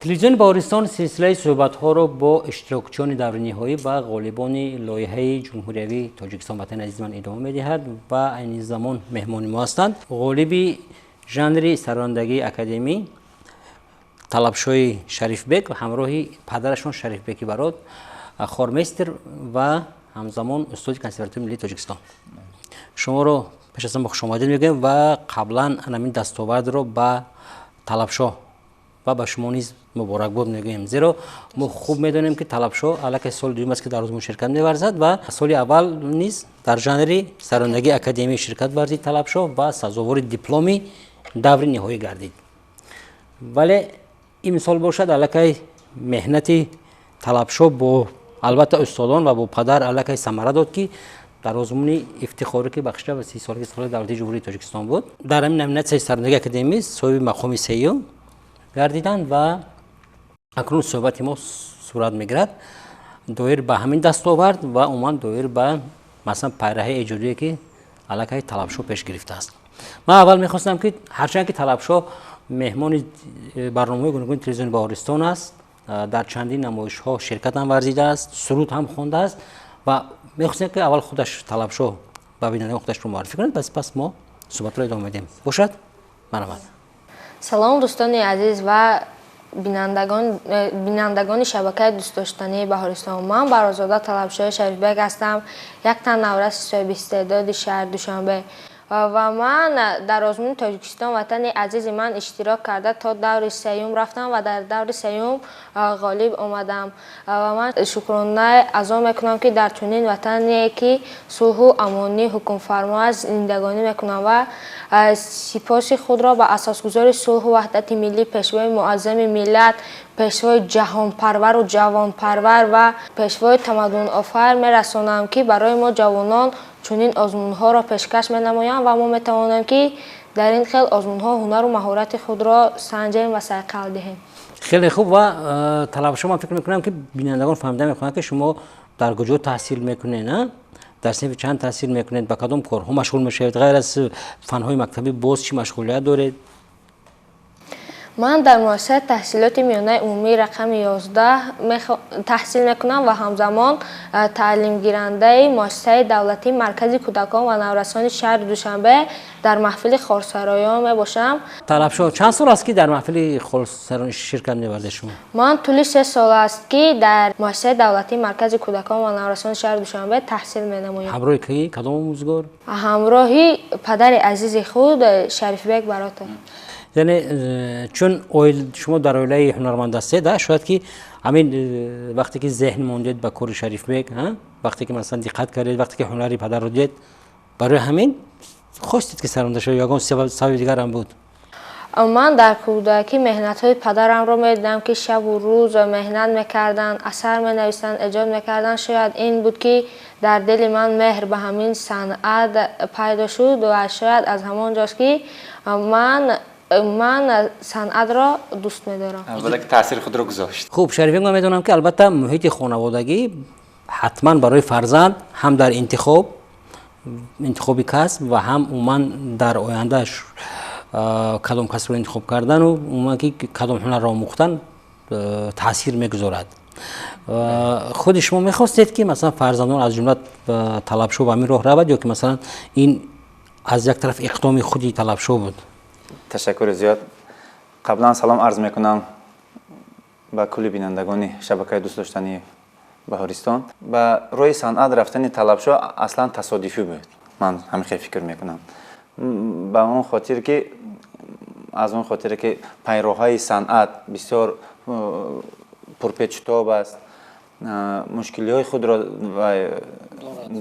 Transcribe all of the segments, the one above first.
تلویزیون باهرستان سلسله صحبت‌ها را با اشتراکچیان دوره نهایی و غالبان لایحه جمهوری تاجیکستان وطن عزیز من ادامه می‌دهد و این زمان مهمان ما هستند. غالبی ژانر سرانندگی اکادمی طلبشوی شریف بک و همراهی پدرشون شریف بکی برات خورمستر و همزمان استاد کنسرواتوری ملی تاجیکستان. شما رو پیش از همه خوش آمدید میگم و قبلا همین دستاورد رو با طلبشو و به شما نیز مبارکباد میگویم، زیرا ما خوب میدونیم که طلبشو الک سال دوم است که در روزمون شرکت می‌ورزد و سال اول نیز در ژانر سرانندگی اکادمی شرکت ورزید طلبشو و سزاوار دیپلمی دوره نهایی گردید. ولی این سال باشد الک مهنتی طلبشو با البته استادان و با پدر الک ثمره داد که در آزمون افتخاری که بخشیده و 30 سالگی سال دولت جمهوری تاجیکستان بود. در همین نمینه سرانندگی اکادمی صاحب مقام سیوم گردیدند و اکنون صحبت ما صورت میگیرد دایر به همین دستاورد و عموما دایر به مثلا پیراه اجوری که علاقه طلبشو پیش گرفته است. من اول میخواستم که هرچند که طلبشو مهمان برنامه گوناگون تلویزیون باهرستان است، در چندین نمایش ها شرکت هم ورزیده است، سرود هم خوانده است و میخواستم که اول خودش طلبشو به بینندگان خودش رو معرفی کنند، پس ما صحبت رو ادامه میدیم. باشد؟ مرحبا. سلام دوستان عزیز و بینندگان شبکه دوست داشتنی بهارستان. من برازاده طلبشوی شریف بک هستم، یک تن نورس صاحب استعداد شهر دوشنبه و من در آزمون تاجیکستان وطن عزیز من اشتراک کرده تا دور سیوم رفتم و در دور سیوم غالب آمدم و من شکرانه ادا میکنم که در چنین وطنی که صلح و امانی حکم فرما است زندگانی میکنم و سپاس خود را به اساسگذار صلح و وحدت ملی، پیشوای معظم ملت، پیشوای جهان پرور و جوان پرور و پیشوای تمدن آفر میرسانم که برای ما جوانان چنین آزمون ها را پیشکش می نمایند و ما می توانیم که در این خیل آزمون ها هنر و مهارت خود را سنجیم و صیقل دهیم. خیلی خوب. و طلبشو من فکر میکنم که بینندگان فهمیده میکنند که شما در کجا تحصیل میکنید، نه؟ در صنف چند تحصیل میکنید، به کدام کارها مشغول میشید، غیر از فنهای مکتبی باز چی مشغولیت دارید؟ من در مؤسسه تحصیلات میانه عمومی رقم 11 تحصیل میکنم و همزمان تعلیم گیرنده مؤسسه دولتی مرکز کودکان و نورسان شهر دوشنبه در محفل خارسرایان میباشم. طلبشو چند سال است که در محفل خارسرایان شرکت می‌ورزید شما؟ من طول 3 سال است که در مؤسسه دولتی مرکز کودکان و نورسان شهر دوشنبه تحصیل می‌نمایم. همراه کی؟ کدام آموزگار؟ همراهی پدر عزیز خود شریف بک برات. یعنی چون شما در عائله هنرمند هستید، شاید که همین وقتی که ذهن موندید به کار شریف بک، وقتی که مثلا دقت کردید، وقتی که هنری پدر رو دید، برای همین خواستید که سرانده شوید یا اون سبب دیگر هم بود؟ من در کودکی مهنت های پدرم رو میدیدم که شب و روز مهنت میکردن، اثر مینویسن، ایجاد میکردن. شاید این بود که در دل من مهر به همین صنعت پیدا شد و شاید از همانجاست که من صنعت را دوست می‌دارم. اولا که تاثیر خود را گذاشت. خوب، شریف من میدونم که البته محیط خانوادگی حتما برای فرزند هم در انتخابی کسب و هم عموما در آیندهش کدام کسب را انتخاب کردن و عموما که کدام هنر را آموختن تاثیر میگذارد. خود شما میخواستید که مثلا فرزندان از جمله طلبشو به همین راه رود یا که مثلا این از یک طرف اقدام خودی طلبشو بود؟ تشکر زیاد. قبلا سلام عرض میکنم به کل بینندگان شبکه دوست داشتنی بهارستان. به روی صنعت رفتن طلبشو اصلا تصادفی بود. من همین فکر میکنم. به اون خاطر که پیروهای صنعت بسیار پرپیچ‌وتاب است، مشکلی خود را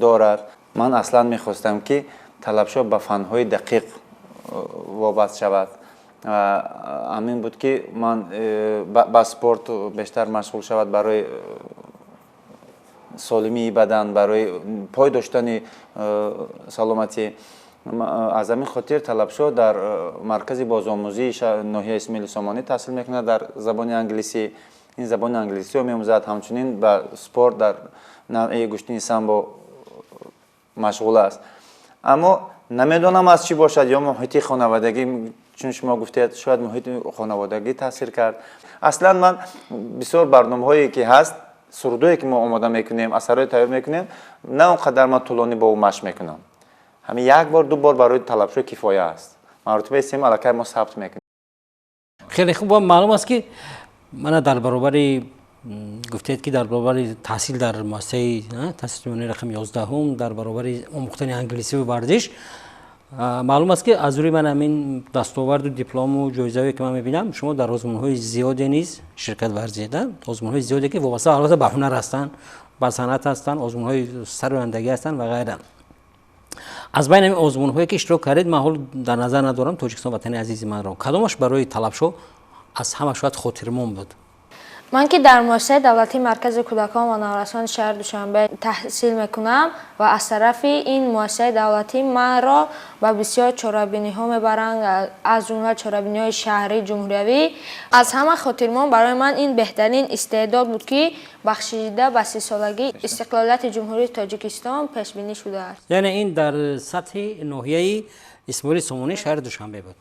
دارد. من اصلا میخواستم که طلبشو به فنهای دقیق وابسته شود و همین بود که من با سپورت بیشتر مشغول شود برای سالمی بدن، برای پای داشتن سلامتی. از همین خاطر طلبشو در مرکز بازآموزی ناحیه اسماعیل سامانی تحصیل میکنه در زبان انگلیسی. این زبان انگلیسی رو می‌آموزد، همچنین به سپورت در نوع گشتنی سامبو مشغول است. اما نمیدونم از چی باشد یا محیط خانوادگی چون شما گفتید شاید محیط خانوادگی تاثیر کرد. اصلا من بسیار برنامه‌هایی که هست، سرودایی که ما آماده میکنیم، اثرای تایید میکنیم، نه اونقدر من طولانی با اون مشق میکنم. همین یک بار دو بار برای طلبشو کفایه است. مرتبه سیم علاقه ما ثبت میکنیم. خیلی خوب. معلوم است که من در برابر گفتید که در برابر تحصیل در مؤسسه تحصیل عمومی رقم 11 هم در برابر آموختن انگلیسی و ورزش، معلوم است که از روی من همین دستاورد و دیپلم و جایزه‌ای که من می‌بینم شما در آزمون‌های زیادی نیز شرکت ورزیدن، آزمون‌های زیادی که وابسته البته به هنر هستند، به صنعت هستند، آزمون‌های سررانندگی هستند و غیره. از بین این آزمون‌هایی که اشتراک کردید من حال در نظر ندارم تاجیکستان وطن عزیز من را کدامش برای طلبشو از همه شاید خاطرمون بود؟ من که در مؤسسه دولتی مرکز کودکان و نوجوانان شهر دوشنبه تحصیل میکنم و از طرف این مؤسسه دولتی من را به بسیار چهاربینی ها میبرند، از جمله چهاربینی های شهری جمهوری. از همه خاطرمون برای من این بهترین استعداد بود که بخشیده به 30 سالگی استقلالیت جمهوری تاجیکستان پیش بینی شده است. یعنی این در سطح ناحیه اسماعیل سامانی شهر دوشنبه بود.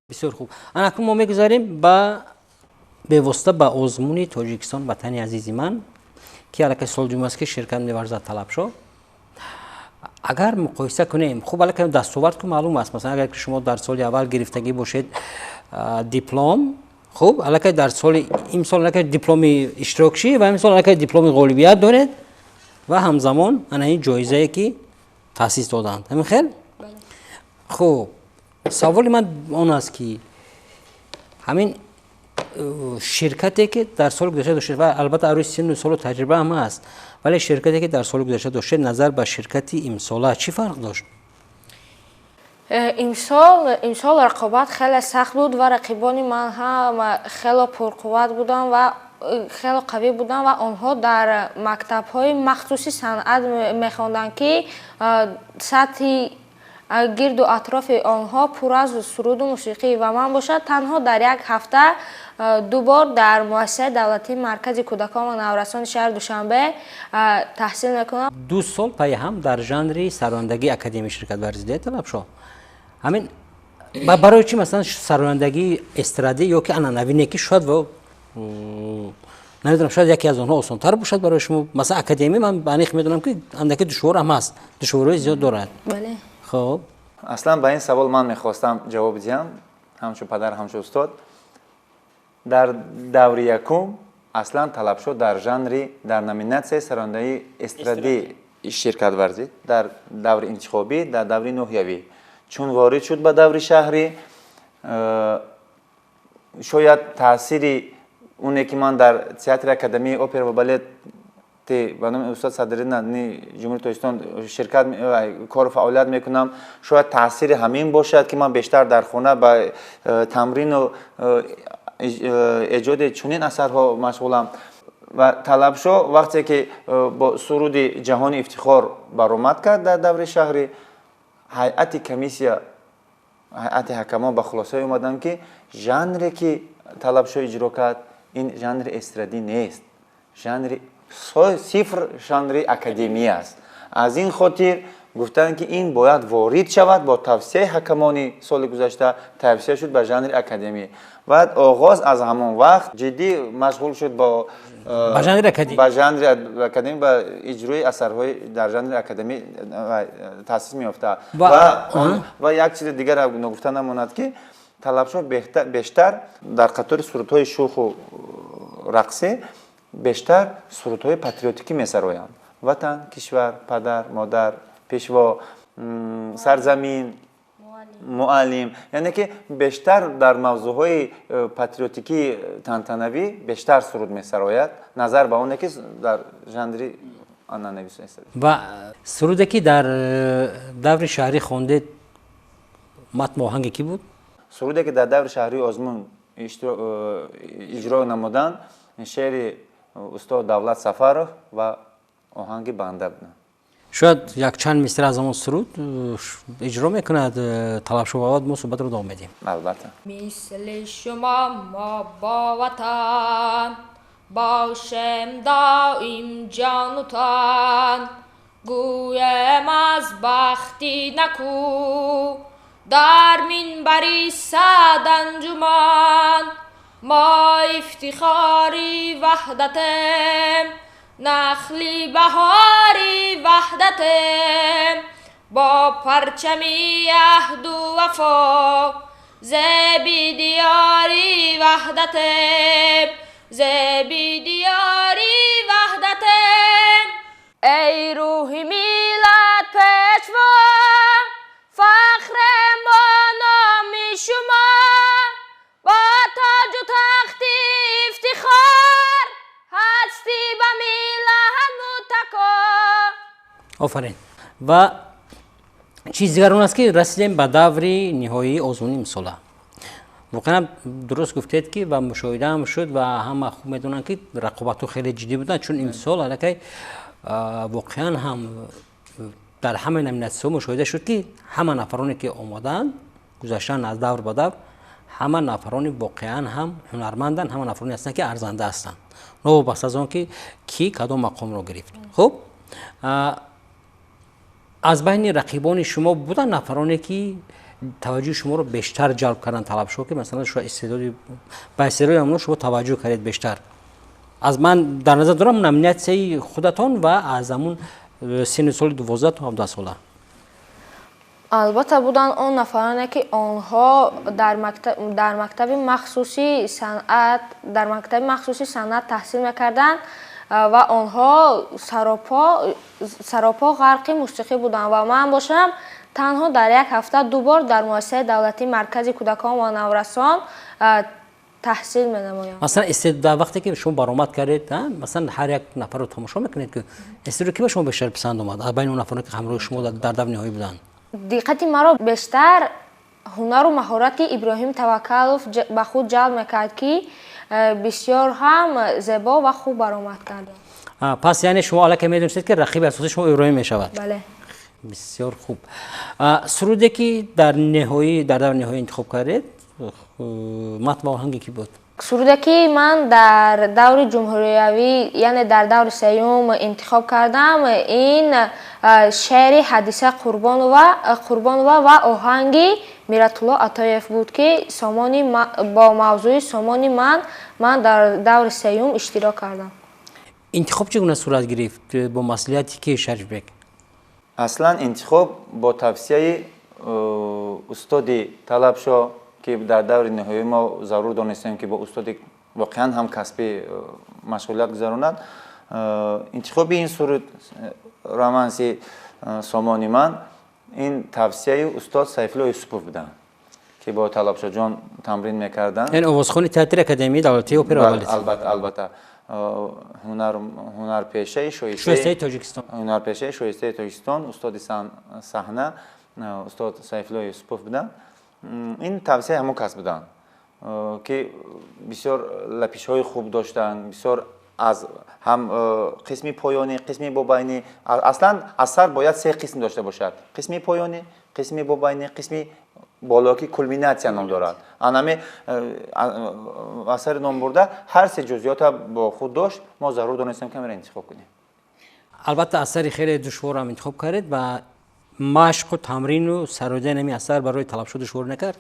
بسیار خوب. اکنون ما میگذاریم به واسطه به آزمون تاجیکستان وطن عزیز من که الان سال جمعه است که شرکت می‌ورزد طلب شو. اگر مقایسه کنیم خب الان دستاورد که معلوم است، مثلا اگر شما در سال اول گرفتگی باشید دیپلم، خب الان در سال این سال الان دیپلم اشتراکی و این سال الان دیپلم غالبیت دارید و همزمان این جایزه‌ای که تأسیس دادند. همین خیلی خب سوال من اون است که همین شرکتی که در سال گذشته داشته و البته عروض سن و سال و تجربه هم هست، ولی شرکتی که در سال گذشته داشته نظر به شرکتی امساله چی فرق داشت؟ امسال رقابت خیلی سخت بود و رقیبان من هم خیلی پرقوت بودن و خیلی قوی بودن و آنها در مکتب‌های مخصوصی صنعت می‌خواندند که سطح گرد و اطراف آنها پر از سرود و موسیقی و من باشد تنها در یک هفته 2 بار در مؤسسه دولتی مرکز کودکان و نوجوانان شهر دوشنبه تحصیل میکنم. 2 سال پای هم در ژانر سررانندگی اکادمی شرکت ورزیده طلب شو. همین برای چی مثلا سررانندگی استرادی یا که نوینه که شاید و نمیدونم شاید یکی از آنها آسان‌تر باشد برای شما، مثلا اکادمی من بانیخ میدونم که اندکی دشوار هم هست، دشواری زیاد دارد. بله. خب اصلا به این سوال من میخواستم جواب بدم، همچون پدر همچون استاد. در دور یکم اصلا طلب شد در ژانر در نامیناسیون سررانندگی استرادی شرکت ورزید، در دور انتخابی در دور نوحیوی چون وارد شد به دور شهری شاید تأثیری اونی که من در تئاتر اکادمی اپرا و بالت بنام استاد صدرالدین جمهوری تاجیکستان شرکت کار و فعالیت میکنم، شاید تاثیر همین باشد که من بیشتر در خانه با تمرین و ایجاد چنین اثرها مشغولم و طلب شو وقتی که با سرود جهانی افتخار برآمد کرد در دور شهری، هیئت کمیسیا هیئت حکما به خلاصه اومدن که ژانری که طلب شو اجرا کرد این ژانر استرادی نیست، ژانر صفر ژانر اکادمی است. از این خاطر گفتن که این باید وارد شود، با توصیه حکمان سال گذشته توصیه شد به ژانر اکادمی. بعد آغاز از همان وقت جدی مشغول شد با ژانر اکادمی با اجرای اثرهای در ژانر اکادمی تاسیس می‌یافته و یک چیز دیگر نگفته نماند که طلب شد بیشتر در قطار سرودهای شوخ و رقصی بیشتر سرودهای پاتریوتیکی می‌سرایند. وطن، کشور، پدر، مادر، پیشوا، سرزمین، معلم، یعنی که بیشتر در موضوعهای پاتریوتیکی تنتنوی بیشتر سرود می‌سراید نظر به اونه که در ژانر آنانوی است. و سرودی که در دور شهری خوانده متن آهنگ کی بود؟ سرودی که در دور شهری آزمون اجرا نمودند شعر استاد دولت سفرов و آهنگ بنده بود. شاید یک چند مصرع از همون سرود اجرا میکند طلب شو بعد ما صحبت رو ادامه میدیم. البته. مثل شما ما با وطن باشم دائم جان و تن، گویم از بختی نکو در منبری صد انجمن ما افتخاری وحدتیم نخلی بهاری وحدتیم با پرچمی عهد و وفا زیبی دیاری وحدتیم زیبی دیاری وحدتیم ای روح میلاد پیشوا فخر ما نام شما با تاج و تخت افتخار هستی به میلاد متکا. آفرین. و چیز دیگر اون است که رسیدیم به دور نهایی آزمون امسال. واقعا درست گفتید که و مشاهده هم شد و همه خوب میدونن که رقابت خیلی جدی بودن، چون امسال علاقه واقعا هم در همه نمینات‌ها مشاهده شد که همه نفرانی که آمدن گذاشتن از دور به دور همه نفرانی واقعا هم هنرمندن، همه نفرانی هستن که ارزنده هستن نوابسته از آن که کی کدام مقام رو گرفت. خب از بین رقیبان شما بودن نفرانی که توجه شما رو بیشتر جلب کردن طلب شو که مثلا شما استعدادی با استعداد اون شما توجه کردید بیشتر؟ از من در نظر دارم نمینات خودتان و از همون سن سال 12 تا 17 ساله. البته بودن اون نفرانی که آنها در مکتب مخصوصی صنعت تحصیل میکردند و آنها سراپا غرق موسیقی بودند و من باشم تنها در یک هفته 2 بار در مؤسسه دولتی مرکز کودکان و نورسان تحصیل می‌نمایم. مثلا استعداد وقتی که شما برآمد کردید مثلا هر یک نفر رو تماشا میکنید که استعداد کی به شما بیشتر پسند اومد از بین اون نفرانی که همراه شما در دور نهایی بودن؟ دقت مرا بیشتر هنر و مهارت ابراهیم توکلوف به خود جلب میکرد که بسیار هم زیبا و خوب برآمد کرد. پس یعنی شما الان که میدونید که رقیب اساسی شما ابراهیم میشود. بله. بسیار خوب. سرودی که در دور نهایی انتخاب کردید متن و آهنگی کی بود؟ سرودی که من در دور جمهوریوی یعنی در دور سیوم انتخاب کردم این شعر حدیثه قربان و آهنگی میرت‌الله عطایف بود که با موضوع سامانی من در دور سیوم اشتراک کردم. انتخاب چگونه صورت گرفت با مسئولیتی که شریف بک؟ اصلا انتخاب با توصیه استاد طلبشو که در دور نهایی ما ضرور دانستیم که با استاد واقعا هم کسبی مشغولیت گذراند. انتخاب این سرود رومانسی سامانی من این توصیه استاد سیفالله یوسفوف بودن که با طلبشو جان تمرین میکردن. این آوازخوانی تئاتر اکادمی دولتی اپرا البته هنر پیشه شایسته تاجیکستان استاد صحنه استاد سیفالله یوسفوف بودن. این توصیه همون کس بودن که بسیار لپیش‌های خوب داشتن، بسیار از هم قسمی پایانی، قسمی بابینی. اصلا اثر باید 3 قسم داشته باشد: قسمی پایانی، قسمی بابینی، قسمی بالا که کلمیناسیون نام دارد. انمی اثر نام برده هر 3 جزئیات با خود داشت. ما ضرور دانستیم که میره انتخاب کنیم. البته اثری خیلی دشوار هم انتخاب کردید و مشق و تمرین و سرودن این اثر برای طلبشو دشوار نکرد؟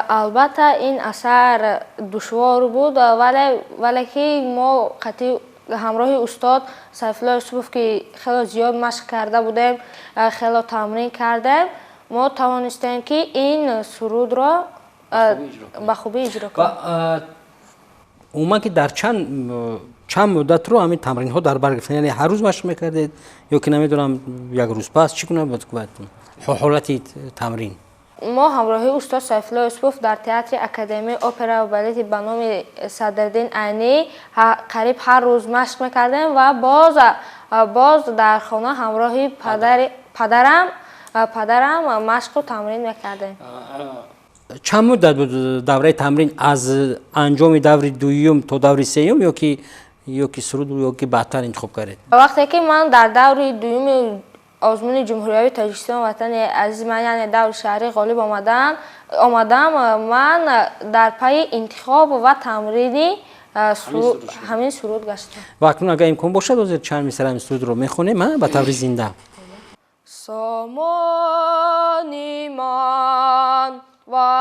البته این اثر دشوار بود ولی که ما قطعی همراه استاد سیفالله یوسفوف که خیلی زیاد مشق کرده بودیم، خیلی تمرین کردیم، ما توانستیم که این سرود را به خوبی اجرا کنیم. اوما که در چند مدت رو همین تمرین ها در بر گرفتن، یعنی هر روز مشق میکردید یا که نمیدونم یک روز پس چیکونه بود حالت تمرین؟ ما همراه استاد سیفالله یوسفوف در تئاتر اکادمی اپرا و بالت به نام صدرالدین عینی قریب هر روز مشق میکردیم و باز در خانه همراه پدرم مشق و تمرین میکردیم. چند مدت بود دوره تمرین از انجام دور دوم تا دور سوم یا که سرود یا که بعدتر انتخاب کردید؟ وقتی که من در دور دوم آزمون جمهوری تاجیکستان وطن عزیز من یعنی دور شهری غالب آمدم من در پی انتخاب و تمرین همین سرود گشتم. و اکنون اگر امکان باشد از چند مثال این سرود رو میخونیم به طور زنده. سامانی من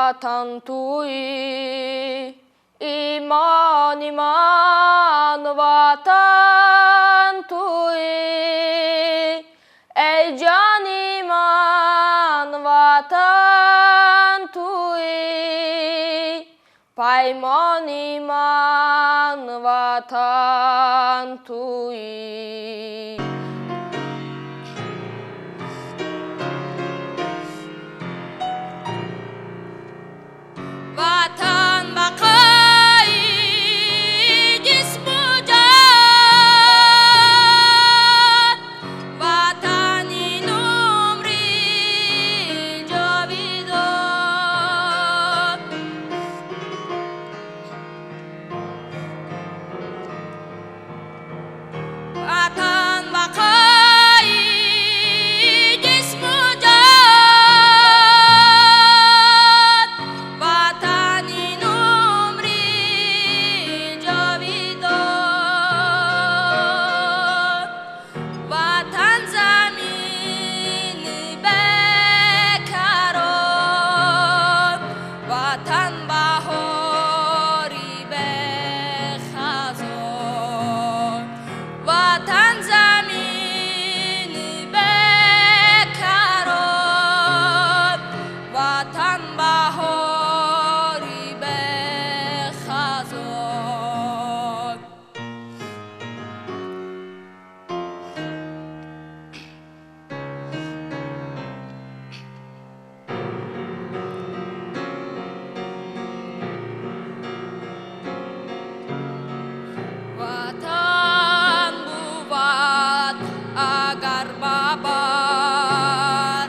وطن تویی ایمان ایمان وطن تویی ای جان ایمان وطن تویی پیمان ایمان وطن تویی وطن بقای جسم و جان وطن این عمری جاویدان وطن بقای جسم و جان وطن این عمری جاویدان وطن زمینی بکران وطن بهاری به خزان وطن زمینی بکران وطن بهاری به خزان وطن بود اگر ببر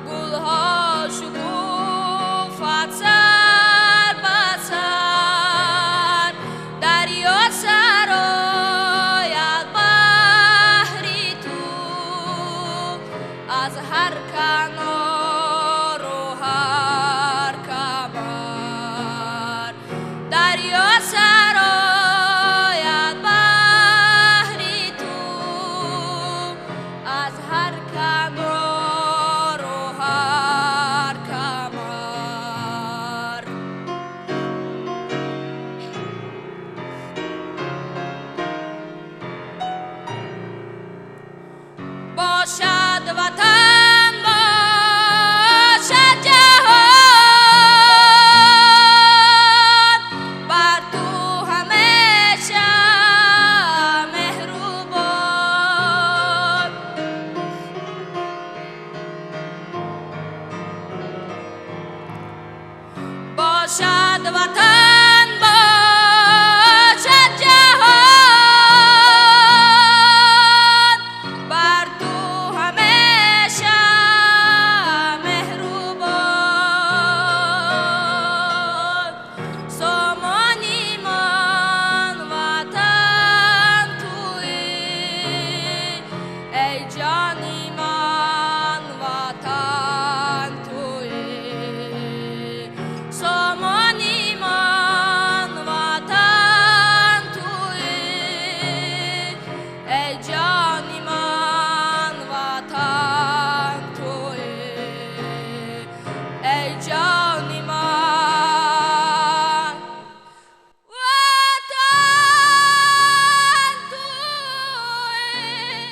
گلها شکوفت سر به سر دریا سرآید بحری تو از هر کنار و هر کمر دریا سرآید بحری تو از هر کنار و هر کمر باشد وطن باشد جهان بر تو همیشه مهربان باشد وطن باشد جهان بر تو همیشه مهربان سامان ایمان وطن تویی ای جان ایمان وطن تویی سامان ایمان وطن تویی ای جان ایمان وطن تویی ای جان ایمان وطن تویی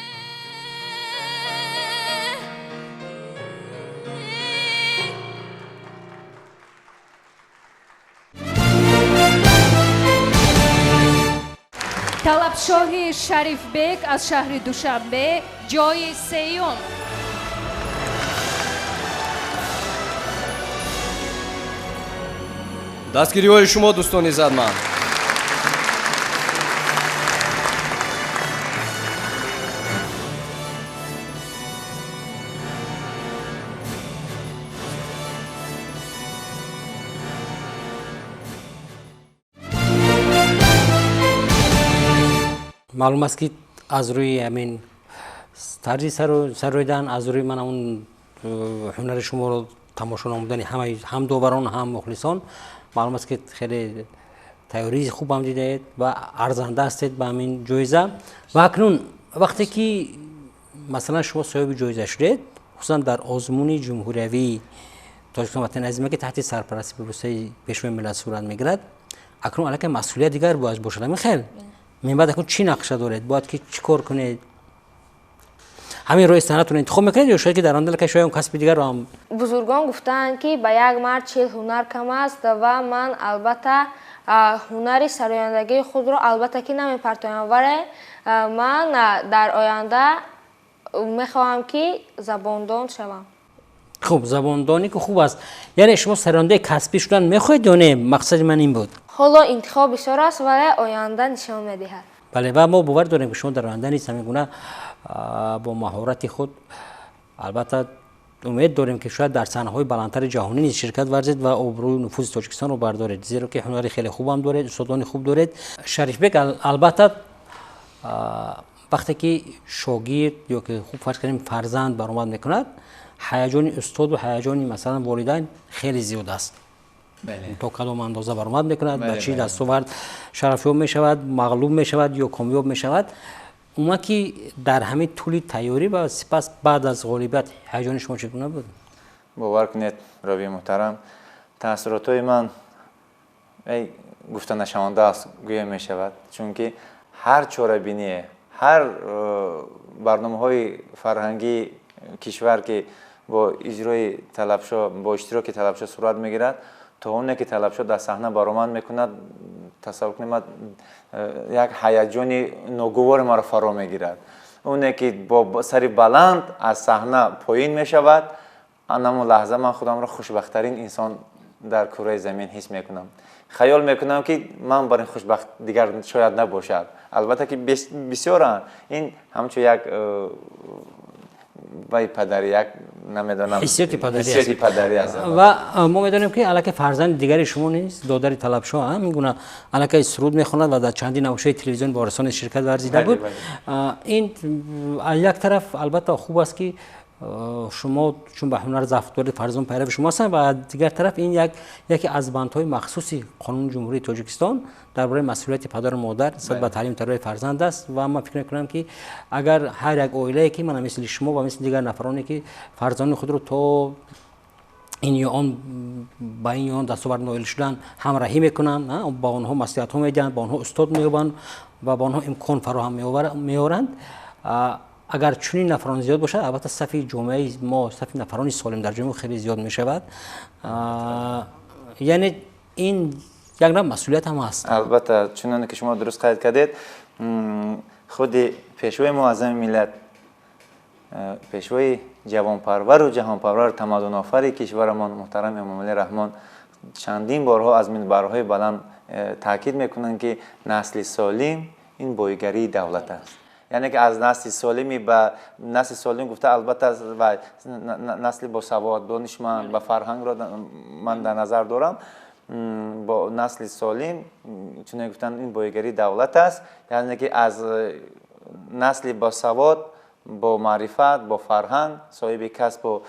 طلبشاهی شریفبек از شهر دوشنبه جای سیوم дастгириҳои шумо дӯстони иззатманд маълум аст ки аз рӯи ҳамин тарзи сароидан аз рӯи ман он ҳунари шуморо тамошо намудани ҳам доварон ҳам мухлисон маълум аст ки хеле тайёрии хубам дидаед ва арзанда ҳастед ба ҳамин ҷоиза ва акнун вақте ки масалан шумо соҳиби ҷоиза шудед хусусан дар озмуни ҷумҳуриявии تاجیکستان وطن عزیزم که تحت سرپرستی پروسه پیشروی ملت صورت میگیرد اکنون علیه مسئولیت دیگر باید باشد. همین خیلی من بعد اکنون چی نقشه دارید باید که چیکار کنید همین روی استانتون انتخاب میکنید یا شاید که در آن دل که شاید اون کسب دیگر رو هم بزرگان گفتند که به یک مرد 40 هنر کم است و من البته هنر سرایندگی خود رو البته که نمیپرتایم ولی من در آینده میخواهم که زباندان شوم. خب زباندانی که خوب است یعنی شما سرانده کسبی شدن میخواید یا نه؟ مقصد من این بود. حالا انتخاب بسیار است ولی آینده نشان میدهد. بله و ما باور داریم که شما در آینده نیست همین گونه با مهارت خود البته امید داریم که شاید در صحنه‌های بلندتر جهانی نیز شرکت ورزید و ابروی نفوذ تاجیکستان رو بردارید زیرا که هنر خیلی خوب هم دارید استادان خوب دارید. شریف بک البته وقتی که شاگرد یا که خوب فرض کنیم فرزند برآمد میکند هیجان استاد و هیجان مثلا والدین خیلی زیاد است. تا کدام اندازه برآمد میکند بچه دستاورد شرفیاب میشود مغلوب میشود یا کامیاب میشود اون که در همین طول تیاری و سپس بعد از غالبیت هیجان شما چگونه بود؟ باور کنید راوی محترم تاثیراتای من ای گفتن نشانده است گویا می شود چون که هر چاره‌بینی هر برنامه‌های فرهنگی کشور که با اجرای طلبشو با اشتراک طلبشو صورت میگیرد تا اونه که طلبشو در صحنه برآمد میکند تصور کنید یک هیجان ناگوار ما را فرا میگیرد اونه که با سری بلند از صحنه پایین میشود اما لحظه من خودم را خوشبخت‌ترین انسان در کره زمین حس میکنم خیال میکنم که من برای خوشبخت دیگر شاید نباشد البته که بسیارن این همچون یک وای پدری یک نمیدونم حسیت پدری است و ما میدونیم که الکی فرزند دیگری شما نیست دادر طلبشو هم میگونه الکی سرود میخواند و در چندین نمایش تلویزیون با رسانه شرکت ورزیده بود این یک طرف البته خوب است که شما چون به هنر ضعف دارید فرزند پیرو شما هستند و دیگر طرف این یکی از بندهای مخصوصی قانون جمهوری تاجیکستان درباره مسئولیت پدر و مادر نسبت به تعلیم تربیت فرزند است و من فکر می‌کنم که اگر هر یک عائله که من مثل شما و مثل دیگر نفرانی که فرزند خود رو تا این یا آن با این یا آن دستاورد نائل شدن همراهی میکنن با آنها مصلحت‌ها میدن با آنها استاد مییابند و با آنها امکان فراهم میآورند اگر چنین نفران زیاد باشد البته صف جامعه ما صف نفران سالم در جامعه خیلی زیاد می شود یعنی این یک نوع مسئولیت هم هست البته چنانکه که شما درست قید کردید خود پیشوای معظم ملت پیشوای جوانپرور و جهانپرور تمدن آفر کشورمان محترم امام علی رحمان چندین بارها از منبرهای بلند تاکید میکنند که نسل سالم این بایگری دولت است یعنی که از نسل سالمی به نسل سالم گفته البته و نسل با سواد دانشمند و فرهنگ را من در نظر دارم با نسل سالم چون گفتن این بایگری دولت است یعنی که از نسل با سواد با معرفت با فرهنگ صاحب کسب و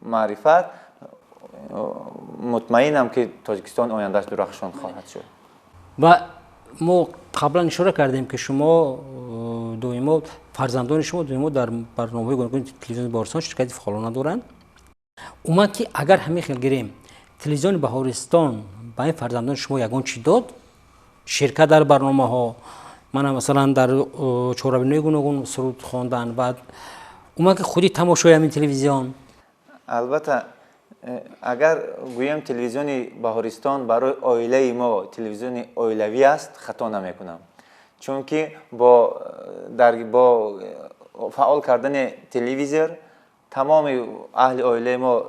معرفت مطمئنم که تاجیکستان آیندهش درخشان خواهد شد و ما قبلا اشاره کردیم که شما دویما فرزندان شما دویما در برنامه‌های گوناگون تلویزیون بهارستان شرکت فعالانه دارند اومد که اگر همین خیال گیریم تلویزیون بهارستان با این فرزندان شما یگان چی داد شرکت در برنامه‌ها من مثلا در چهاربینی گوناگون سرود خواندن بعد اومد که خودی تماشای همین تلویزیون البته اگر گویم تلویزیون بهارستان برای عائله ما تلویزیون عائلوی است خطا نمیکنم چون که با فعال کردن تلویزیون تمام اهل عائله ما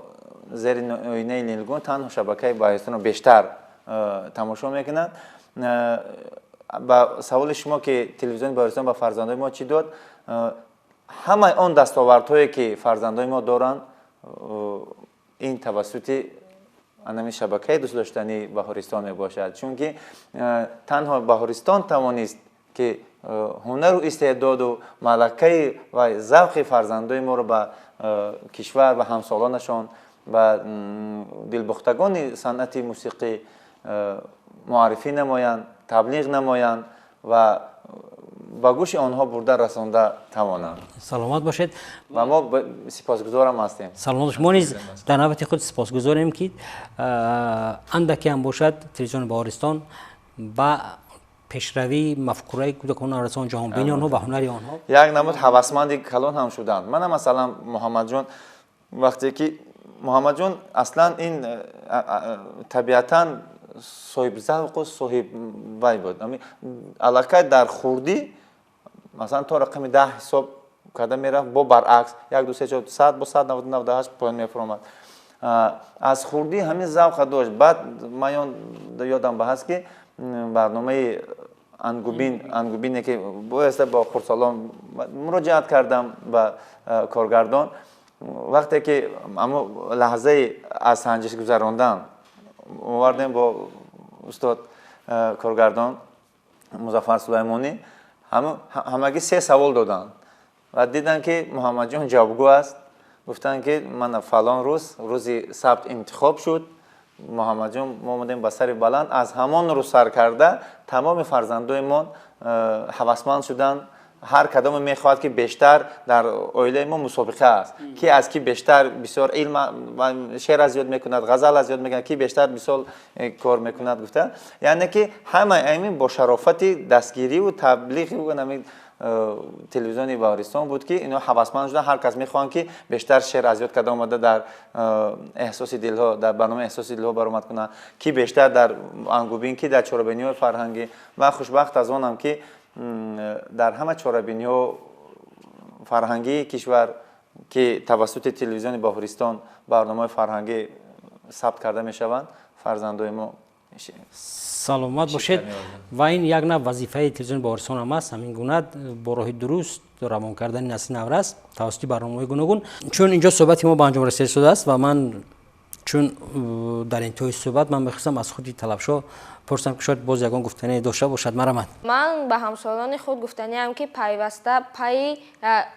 زیر آینه نیلگون تنها شبکه بهارستان رو بیشتر تماشا میکنند با سوال شما که تلویزیون بهارستان با فرزندای ما چی داد همه آن دستاوردهایی که فرزندای ما دارند این توسط انمی شبکه دوست داشتنی بهارستان می باشد چون که تنها بهارستان توانست که هنر و استعداد و ملکه و ذوق فرزندای ما را به کشور و همسالانشان و دلبختگان صنعت موسیقی معرفی نمایند تبلیغ نمایند و ба гӯши онҳо бурда расонда тавонанд. саломат бошед. ва мо сипосгузорам ҳастем. саломат бошед. мо низ дар навбати худ сипосгузорем ки андаке ҳам бошад телевизиони Баҳористон ба пешравии мафкураи кӯдакони расон ҷаҳонбинии онҳо ва ҳунари онҳо як намуд ҳавасманди калон ҳам шуданд. Мана масалан Муҳаммадҷон вақте ки Муҳаммадҷон аслан ин табиатан соҳибзавқу соҳибвай буд. Аллакай дар хурдӣ масалан то рақами 10 ҳисоб карда мерафт, бо баръакс 1 2 3 4 100 бо 198 поён мефаромад. аз хурдӣ ҳамин завқа дошт. Баъд ман ёдам ба ҳаст ки барномаи ангубине ки бояста ба хурдсолон муроҷиат кардам ба коргардон. вақте ки амо лаҳзаи аз санҷиш гузарондан овардем бо устод коргардон Музаффар Сулаймонӣ, ҳамагӣ 3 савол доданд ва диданд ки Муҳаммадҷон ҷавобгӯ аст. гуфтанд ки мана фалон рӯзи сабт интихоб шуд. Муҳаммадҷон мо омадем ба сари баланд. аз ҳамон рӯз сар карда тамоми фарзандоимон ҳавасманд шуданд. ҳар кадоме мехоҳад ки бештар дар оилаи мо мусобиқа аст. ки аз ки бештар бисёр илм шеър аз ёд мекунад, ғазал аз ёд мекунад, ки бештар мисол кор мекунад гуфта. яъне ки ҳамаи амин бо шарофати дастгириву таблиғи телевизиони Баҳористон буд ки ино ҳавасманд шуданд. ҳар кас мехоҳанд ки бештар шеър аз ёд карда омада дар эҳсоси дилҳо, дар барномаи эҳсоси дилҳо баромад кунад, ки бештар дар ангубин, ки дар чорабиниҳои фарҳангӣ. Ман хушбахт аз онам ки дар ҳама чорабиниҳо фарҳангии кишвар ки тавассути телевизиони Баҳористон барномаи фарҳангӣ сабт карда мешаванд, фарзандои мо саломат бошед. ва ин як нав вазифаи телевизиони Баҳористон ҳам аст. ҳамин гуна бо роҳи дуруст равон кардани насли наврас тавассути барномаҳои гуногун. чун инҷо суҳбати мо ба анҷом расида шудааст ва ман чун дар интиҳои суҳбат ман мехостам аз худи талабшо пурсам ки шояд боз ягон гуфтание дошта бошад. марамад. ман ба ҳамсолони худ гуфтаниам ки пайваста пайи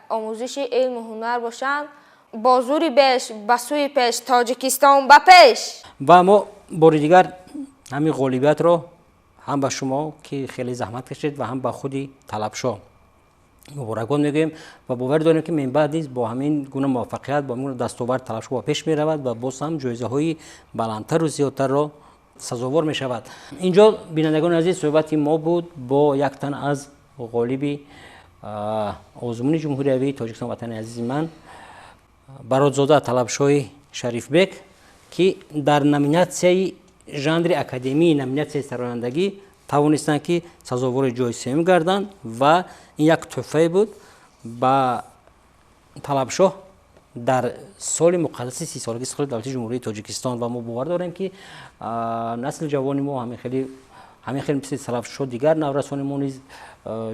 омӯзиши илму ҳунар бошанд. бо зури беш ба сӯи пеш, Тоҷикистон ба пеш. ва мо бори дигар ҳамин ғолибиятро ҳам ба шумо ки хеле заҳмат кашид ва ҳам ба худи талабшо муборакбод мегӯем ва бовар дорем ки минбаъд низ бо ҳамин гуна муваффақият бо ҳамин гуна дастовард талабшо ба пеш меравад ва боз ҳам ҷоизаҳои баландтару зиёдтарро сазовор мешавад. инҷо бинандагони азиз суҳбати мо буд бо як тан аз ғолиби озмуни ҷумҳуриявии Тоҷикистон ватани азизи ман, бародзода Талабшоҳи Шарифбек, ки дар номинатсияи жанри академии номинатсияи сарояндагӣ тавонистанд ки сазовори ҷои сеюм гарданд ва ин як тӯҳфае буд ба Талабшоҳ дар соли муқаддаси 30-солагии сулҳи давлати ҷумҳурии Тоҷикистон. ва мо бовар дорем ки насли ҷавони мо ҳамин хеле мисли Талабшоҳ дигар наврасони мо низ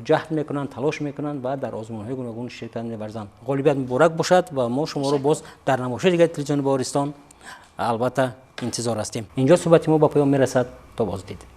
ҷаҳд мекунанд, талош мекунанд ва дар озмунҳои гуногун ширкат мебарзанд. ғолибият муборак бошад ва мо шуморо боз дар намоишҳои дигари телевизиони Баҳористон албатта интизор ҳастем. инҷо суҳбати мо ба поён мерасад. то боздид.